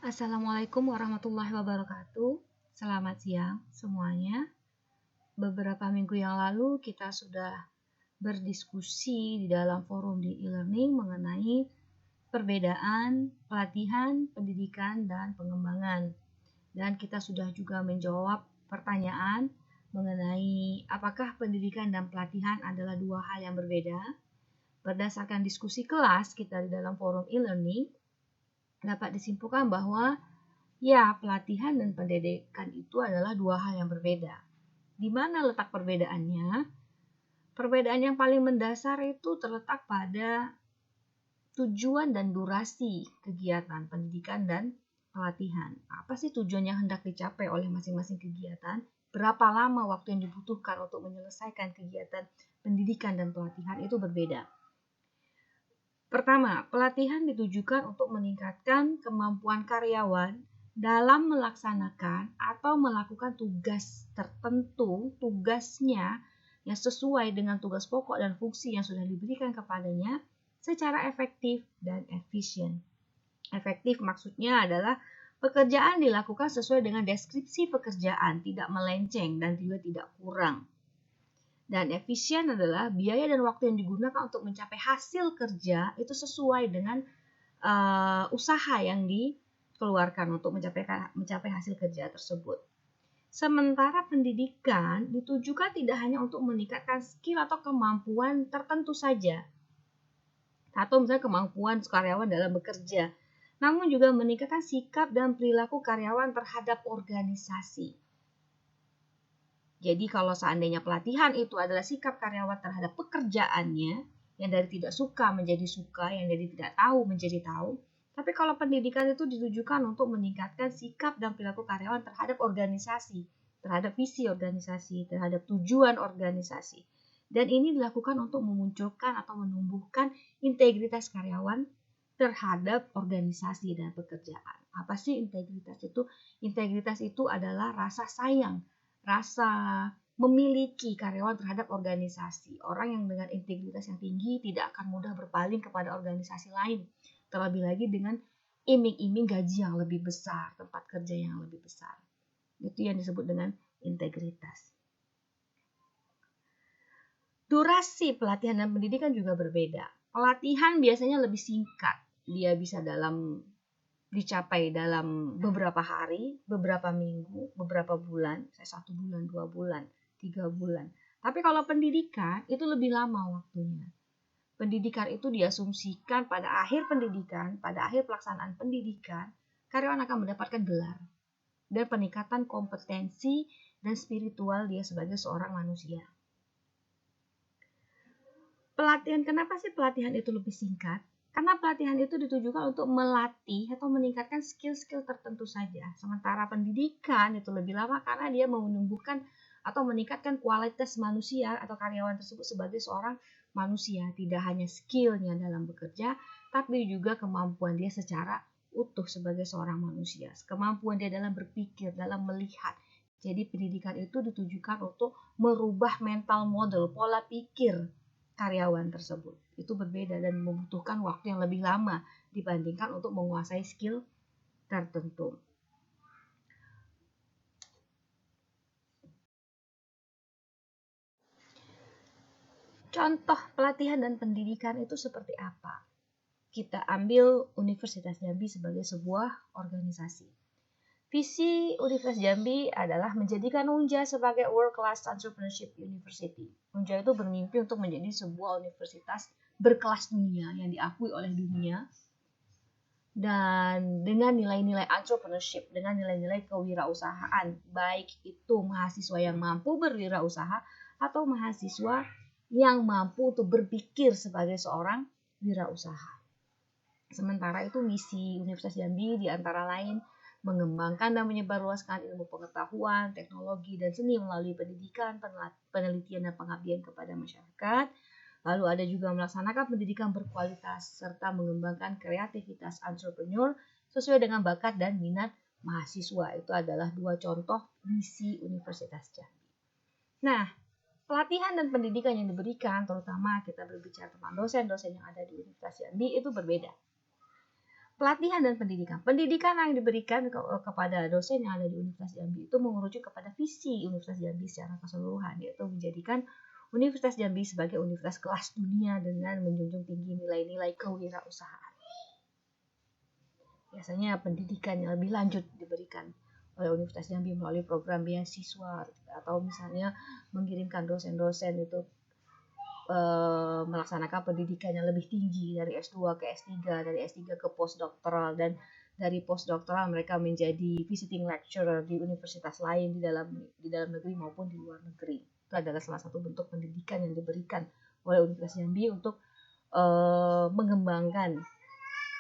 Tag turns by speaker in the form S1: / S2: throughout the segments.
S1: Assalamualaikum warahmatullahi wabarakatuh. Selamat siang semuanya. Beberapa minggu yang lalu kita sudah berdiskusi di dalam forum di e-learning mengenai perbedaan pelatihan, pendidikan, dan pengembangan. Dan kita sudah juga menjawab pertanyaan mengenai apakah pendidikan dan pelatihan adalah dua hal yang berbeda. Berdasarkan diskusi kelas kita di dalam forum e-learning, dapat disimpulkan bahwa ya, pelatihan dan pendidikan itu adalah dua hal yang berbeda. Di mana letak perbedaannya? Perbedaan yang paling mendasar itu terletak pada tujuan dan durasi kegiatan pendidikan dan pelatihan. Apa sih tujuan yang hendak dicapai oleh masing-masing kegiatan? Berapa lama waktu yang dibutuhkan untuk menyelesaikan kegiatan pendidikan dan pelatihan itu berbeda. Pertama, pelatihan ditujukan untuk meningkatkan kemampuan karyawan dalam melaksanakan atau melakukan tugas tertentu, tugasnya yang sesuai dengan tugas pokok dan fungsi yang sudah diberikan kepadanya secara efektif dan efisien. Efektif maksudnya adalah pekerjaan dilakukan sesuai dengan deskripsi pekerjaan, tidak melenceng dan juga tidak kurang. Dan efisien adalah biaya dan waktu yang digunakan untuk mencapai hasil kerja itu sesuai dengan usaha yang dikeluarkan untuk mencapai hasil kerja tersebut. Sementara pendidikan ditujukan tidak hanya untuk meningkatkan skill atau kemampuan tertentu saja, atau misalnya kemampuan karyawan dalam bekerja, namun juga meningkatkan sikap dan perilaku karyawan terhadap organisasi. Jadi kalau seandainya pelatihan itu adalah sikap karyawan terhadap pekerjaannya, yang dari tidak suka menjadi suka, yang dari tidak tahu menjadi tahu. Tapi kalau pendidikan itu ditujukan untuk meningkatkan sikap dan perilaku karyawan terhadap organisasi, terhadap visi organisasi, terhadap tujuan organisasi. Dan ini dilakukan untuk memunculkan atau menumbuhkan integritas karyawan terhadap organisasi dan pekerjaan. Apa sih integritas itu? Integritas itu adalah rasa sayang, rasa memiliki karyawan terhadap organisasi. Orang yang dengan integritas yang tinggi tidak akan mudah berpaling kepada organisasi lain. Terlebih lagi dengan iming-iming gaji yang lebih besar, tempat kerja yang lebih besar. Itu yang disebut dengan integritas. Durasi pelatihan dan pendidikan juga berbeda. Pelatihan biasanya lebih singkat. Dia bisa dicapai dalam beberapa hari, beberapa minggu, beberapa bulan, 1 bulan, 2 bulan, 3 bulan. Tapi kalau pendidikan itu lebih lama waktunya. Pendidikan itu diasumsikan pada akhir pendidikan, pada akhir pelaksanaan pendidikan, karyawan akan mendapatkan gelar dan peningkatan kompetensi dan spiritual dia sebagai seorang manusia. Pelatihan, kenapa sih pelatihan itu lebih singkat? Karena pelatihan itu ditujukan untuk melatih atau meningkatkan skill-skill tertentu saja. Sementara pendidikan itu lebih lama karena dia menumbuhkan atau meningkatkan kualitas manusia atau karyawan tersebut sebagai seorang manusia. Tidak hanya skillnya dalam bekerja, tapi juga kemampuan dia secara utuh sebagai seorang manusia. Kemampuan dia dalam berpikir, dalam melihat. Jadi pendidikan itu ditujukan untuk merubah mental model, pola pikir karyawan tersebut. Itu berbeda dan membutuhkan waktu yang lebih lama dibandingkan untuk menguasai skill tertentu. Contoh pelatihan dan pendidikan itu seperti apa? Kita ambil Universitas Jambi sebagai sebuah organisasi. Visi Universitas Jambi adalah menjadikan Unja sebagai World Class Entrepreneurship University. Unja itu bermimpi untuk menjadi sebuah universitas berkelas dunia yang diakui oleh dunia dan dengan nilai-nilai entrepreneurship, dengan nilai-nilai kewirausahaan, baik itu mahasiswa yang mampu berwirausaha atau mahasiswa yang mampu untuk berpikir sebagai seorang wirausaha. Sementara itu misi Universitas Jambi di antara lain mengembangkan dan menyebarluaskan ilmu pengetahuan, teknologi, dan seni melalui pendidikan, penelitian, dan pengabdian kepada masyarakat. Lalu ada juga melaksanakan pendidikan berkualitas serta mengembangkan kreativitas entrepreneur sesuai dengan bakat dan minat mahasiswa. Itu adalah 2 contoh misi Universitas Jambi. Nah, pelatihan dan pendidikan yang diberikan, terutama kita berbicara tentang dosen-dosen yang ada di Universitas Jambi, itu berbeda. pelatihan dan pendidikan. Pendidikan yang diberikan kepada dosen yang ada di Universitas Jambi itu mengerucut kepada visi Universitas Jambi secara keseluruhan, yaitu menjadikan Universitas Jambi sebagai universitas kelas dunia dengan menjunjung tinggi nilai-nilai kewirausahaan. Biasanya pendidikan yang lebih lanjut diberikan oleh Universitas Jambi melalui program beasiswa atau misalnya mengirimkan dosen-dosen itu melaksanakan pendidikan yang lebih tinggi dari S2 ke S3, dari S3 ke postdoktoral, dan dari postdoktoral mereka menjadi visiting lecturer di universitas lain di dalam negeri maupun di luar negeri. Itu adalah salah satu bentuk pendidikan yang diberikan oleh Universitas Jambi untuk mengembangkan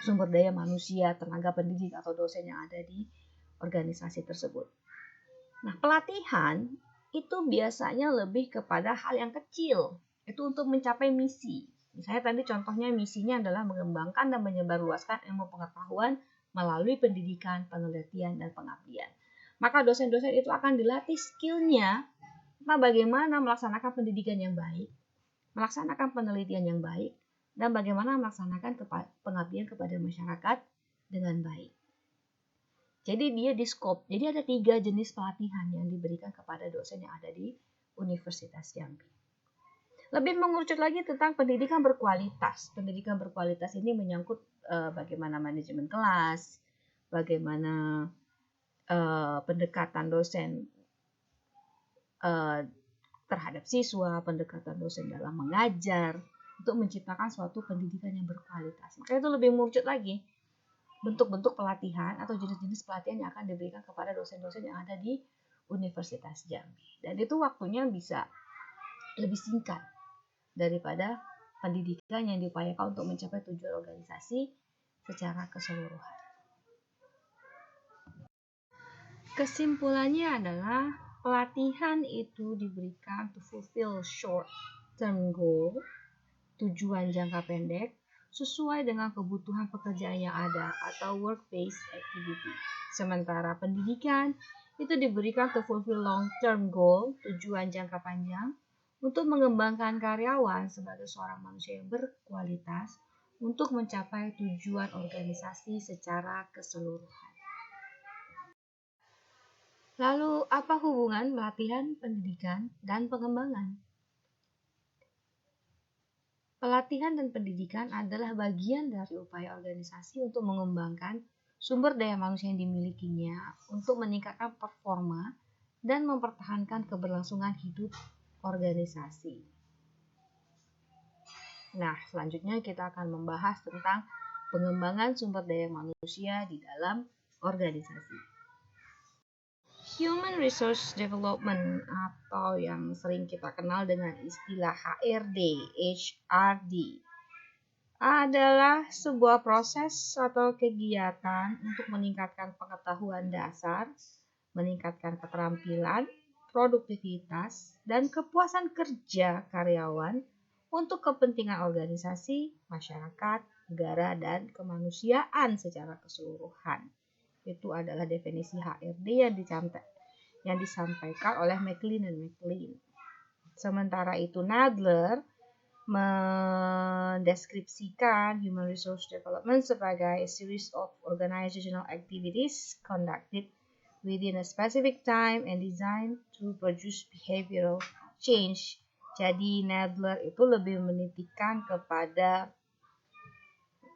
S1: sumber daya manusia, tenaga pendidik atau dosen yang ada di organisasi tersebut. Nah, pelatihan itu biasanya lebih kepada hal yang kecil. Itu untuk mencapai misi. Misalnya tadi contohnya misinya adalah mengembangkan dan menyebarluaskan ilmu pengetahuan melalui pendidikan, penelitian, dan pengabdian. Maka dosen-dosen itu akan dilatih skillnya bagaimana melaksanakan pendidikan yang baik, melaksanakan penelitian yang baik, dan bagaimana melaksanakan pengabdian kepada masyarakat dengan baik. Jadi dia di scope. Jadi ada 3 jenis pelatihan yang diberikan kepada dosen yang ada di Universitas Jambi. Lebih mengerucut lagi tentang pendidikan berkualitas. Pendidikan berkualitas ini menyangkut bagaimana manajemen kelas, bagaimana pendekatan dosen terhadap siswa, pendekatan dosen dalam mengajar, untuk menciptakan suatu pendidikan yang berkualitas. Maka itu lebih mengerucut lagi bentuk-bentuk pelatihan atau jenis-jenis pelatihan yang akan diberikan kepada dosen-dosen yang ada di Universitas Jambi. Dan itu waktunya bisa lebih singkat daripada pendidikan yang diupayakan untuk mencapai tujuan organisasi secara keseluruhan. Kesimpulannya adalah pelatihan itu diberikan to fulfill short term goal, tujuan jangka pendek, sesuai dengan kebutuhan pekerjaan yang ada atau work-based activity. Sementara pendidikan itu diberikan to fulfill long-term goal, tujuan jangka panjang, untuk mengembangkan karyawan sebagai seorang manusia yang berkualitas untuk mencapai tujuan organisasi secara keseluruhan. Lalu, apa hubungan pelatihan, pendidikan, dan pengembangan? Pelatihan dan pendidikan adalah bagian dari upaya organisasi untuk mengembangkan sumber daya manusia yang dimilikinya untuk meningkatkan performa dan mempertahankan keberlangsungan hidup organisasi. Nah, selanjutnya kita akan membahas tentang pengembangan sumber daya manusia di dalam organisasi. Human Resource Development atau yang sering kita kenal dengan istilah HRD adalah sebuah proses atau kegiatan untuk meningkatkan pengetahuan dasar, meningkatkan keterampilan, produktivitas, dan kepuasan kerja karyawan untuk kepentingan organisasi, masyarakat, negara, dan kemanusiaan secara keseluruhan. Itu adalah definisi HRD yang disampaikan oleh McLean dan McLean. Sementara itu Nadler mendeskripsikan Human Resource Development sebagai a series of organizational activities conducted within a specific time and designed to produce behavioral change. Jadi Nadler itu lebih menitikkan kepada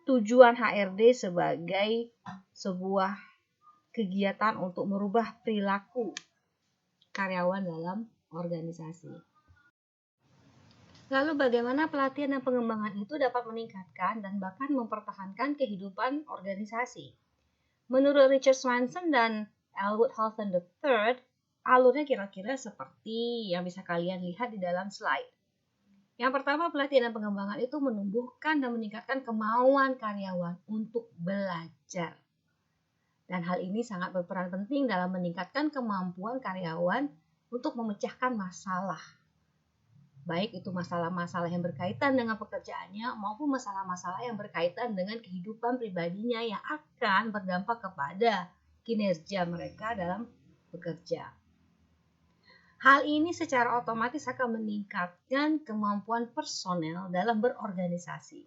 S1: tujuan HRD sebagai sebuah kegiatan untuk merubah perilaku karyawan dalam organisasi. Lalu bagaimana pelatihan dan pengembangan itu dapat meningkatkan dan bahkan mempertahankan kehidupan organisasi? Menurut Richard Swanson dan Elwood Halton III, alurnya kira-kira seperti yang bisa kalian lihat di dalam slide. Yang pertama, pelatihan dan pengembangan itu menumbuhkan dan meningkatkan kemauan karyawan untuk belajar. Dan hal ini sangat berperan penting dalam meningkatkan kemampuan karyawan untuk memecahkan masalah. Baik itu masalah-masalah yang berkaitan dengan pekerjaannya maupun masalah-masalah yang berkaitan dengan kehidupan pribadinya yang akan berdampak kepada kinerja mereka dalam bekerja. Hal ini secara otomatis akan meningkatkan kemampuan personel dalam berorganisasi.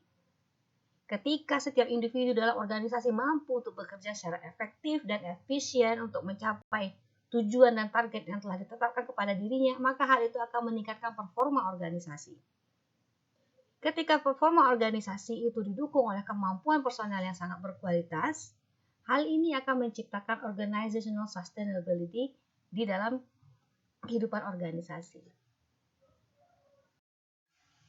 S1: Ketika setiap individu dalam organisasi mampu untuk bekerja secara efektif dan efisien untuk mencapai tujuan dan target yang telah ditetapkan kepada dirinya, maka hal itu akan meningkatkan performa organisasi. Ketika performa organisasi itu didukung oleh kemampuan personel yang sangat berkualitas, hal ini akan menciptakan organizational sustainability di dalam kehidupan organisasi.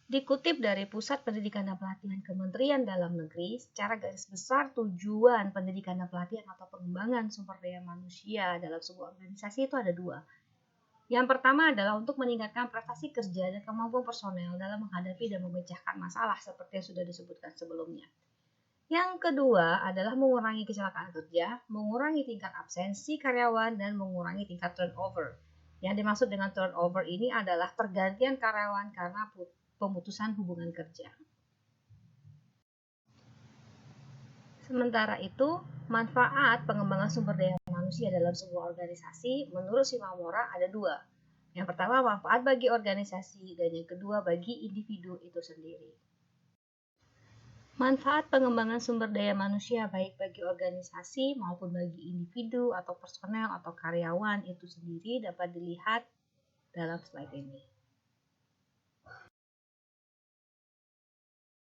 S1: Dikutip dari Pusat Pendidikan dan Pelatihan Kementerian Dalam Negeri, secara garis besar tujuan pendidikan dan pelatihan atau pengembangan sumber daya manusia dalam sebuah organisasi itu ada dua. Yang pertama adalah untuk meningkatkan prestasi kerja dan kemampuan personel dalam menghadapi dan memecahkan masalah seperti yang sudah disebutkan sebelumnya. Yang kedua adalah mengurangi kecelakaan kerja, mengurangi tingkat absensi karyawan, dan mengurangi tingkat turnover. Yang dimaksud dengan turnover ini adalah pergantian karyawan karena pemutusan hubungan kerja. Sementara itu, manfaat pengembangan sumber daya manusia dalam sebuah organisasi menurut Shimamura ada dua. Yang pertama, manfaat bagi organisasi, dan yang kedua bagi individu itu sendiri. Manfaat pengembangan sumber daya manusia baik bagi organisasi maupun bagi individu atau personel atau karyawan itu sendiri dapat dilihat dalam slide ini.